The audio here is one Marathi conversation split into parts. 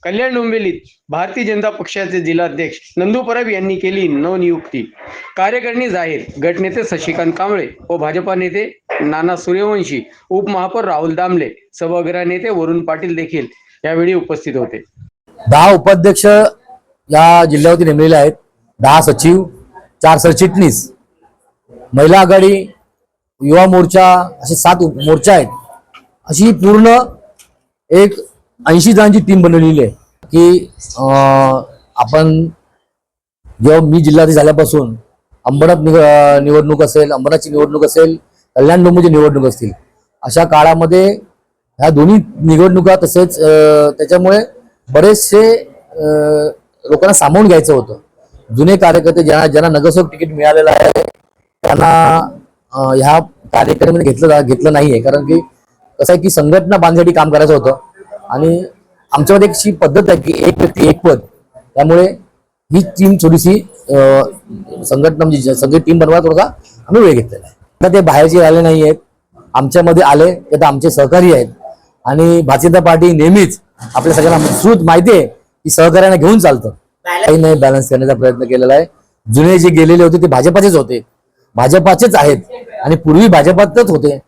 कल्याण डोंबिवलीत भारतीय जनता पक्षाचे जिल्हाध्यक्ष नंदू परब यांनी केली नवनियुक्ती. कार्यकारिणी जाहीर. गटनेते शशिकांत कांबळे व भाजपा नेते नाना सूर्यवंशी, उपमहापौर राहुल दामले, सभागृह नेते वरुण पाटील देखील यावेळी उपस्थित होते. 10 उपाध्यक्ष या जिल्ह्यावरती नेमलेले आहेत. 10 सचिव, 4 सरचिटणीस, महिला आघाडी, युवा मोर्चा असे 7 मोर्चा आहेत. अशी पूर्ण एक 80 जणांची टीम बनवलेली आहे की आपण जेव्हा मी जिल्हाधिकारी झाल्यापासून अंबरनाथ निवडणूक असेल, अंबरनाथची निवडणूक असेल, कल्याण डोंबिवलीची निवडणूक असतील, अशा काळामध्ये ह्या दोन्ही निवडणुका तसेच त्याच्यामुळे बरेचसे लोकांना सामावून घ्यायचं होतं. जुने कार्यकर्ते ज्यांना नगरसेवक तिकीट मिळालेलं आहे त्यांना ह्या कार्यक्रमामध्ये घेतलं नाहीये. कारण की कसं आहे की संघटना बांधण्यासाठी काम करायचं होतं आणि आमच्यामध्ये एक अशी पद्धत आहे की एक व्यक्ती एक पद, त्यामुळे ही टीम थोडीशी संघटना म्हणजे सगळी टीम बनवायला थोडासा आम्ही वेळ घेतलेला आहे. आता ते बाहेरचे आले नाही आहेत, आमच्यामध्ये आले ते तर आमचे सहकारी आहेत आणि भारतीय जनता पार्टी नेहमीच आपल्या सगळ्यांना श्रुत माहिती आहे की सहकार्याने घेऊन चालतं. काही नाही, बॅलन्स करण्याचा प्रयत्न केलेला आहे. जुने जे गेलेले होते ते भाजपाचेच होते, भाजपाचेच आहेत आणि पूर्वी भाजपातच होते.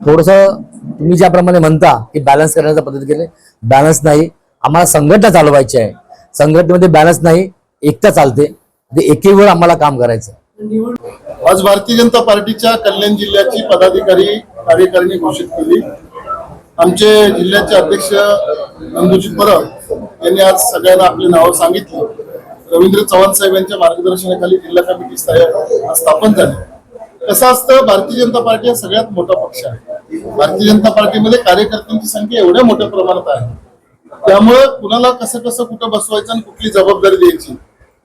थोडस तुम्ही ज्याप्रमाणे म्हणता की बॅलन्स करण्याचा पद्धत केले, बॅलन्स नाही. आम्हाला संघटना चालवायची आहे, संघटनेमध्ये बॅलन्स नाही, एकता चालते. ते एकीवर आम्हाला काम करायचं. आज भारतीय जनता पार्टीच्या कल्याण जिल्ह्याची पदाधिकारी कार्यकारिणी घोषित केली. आमचे जिल्ह्याचे अध्यक्ष नंदूजी परब यांनी आज सगळ्यांना आपली नावं सांगितली. रवींद्र चव्हाण साहेब यांच्या मार्गदर्शनाखाली जिल्हा कमिटी स्थापन झाली. कसं असतं, भारतीय जनता पार्टी हा सगळ्यात मोठा पक्ष आहे. भारतीय जनता पार्टीमध्ये कार्यकर्त्यांची संख्या एवढ्या मोठ्या प्रमाणात आहे, त्यामुळे कुणाला कसं कसं कुठं बसवायचं आणि कुठली जबाबदारी द्यायची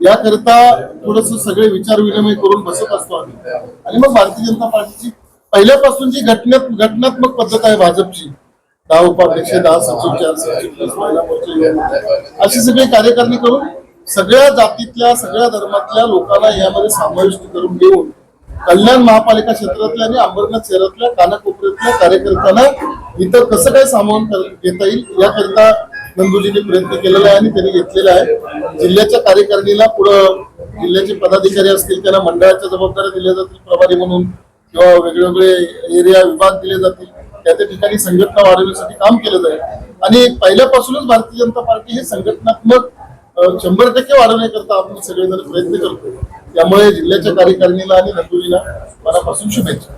याकरिता थोडस सगळे विचार विनिमय करून बसत असतो आम्ही. आणि मग भारतीय जनता पार्टीची पहिल्यापासून जी घटनात्मक पद्धत आहे भाजपची, 10 उपाध्यक्ष, 10 सचिव, 4 सरचिटणीस, महिला मोर्चा अशी सगळी कार्यकारिणी करून सगळ्या जातीतल्या सगळ्या धर्मातल्या लोकांना यामध्ये समाविष्ट करून घेऊन कल्याण महापालिका क्षेत्रातल्या आणि अंबरनाथ शहरातल्या कानाकोपऱ्यातल्या कार्यकर्त्यांना इतर कसं काय सामावून घेता येईल याकरिता नंदूजींनी प्रयत्न केलेला आहे आणि त्यांनी घेतलेला आहे. जिल्ह्याच्या कार्यकारिणीला पुढं जिल्ह्याचे पदाधिकारी असतील त्यांना मंडळाच्या जबाबदाऱ्या दिल्या जातील प्रभारी म्हणून, किंवा वेगवेगळे एरिया विभाग दिले जातील. त्या ठिकाणी संघटना वाढवण्यासाठी काम केलं जाईल आणि पहिल्यापासूनच भारतीय जनता पार्टी हे संघटनात्मक 100% वाढवण्याकरता आपण सगळेजण प्रयत्न करतो. त्यामुळे जिल्ह्याच्या कार्यकारिणीला आणि नंदूजीला मनापासून शुभेच्छा.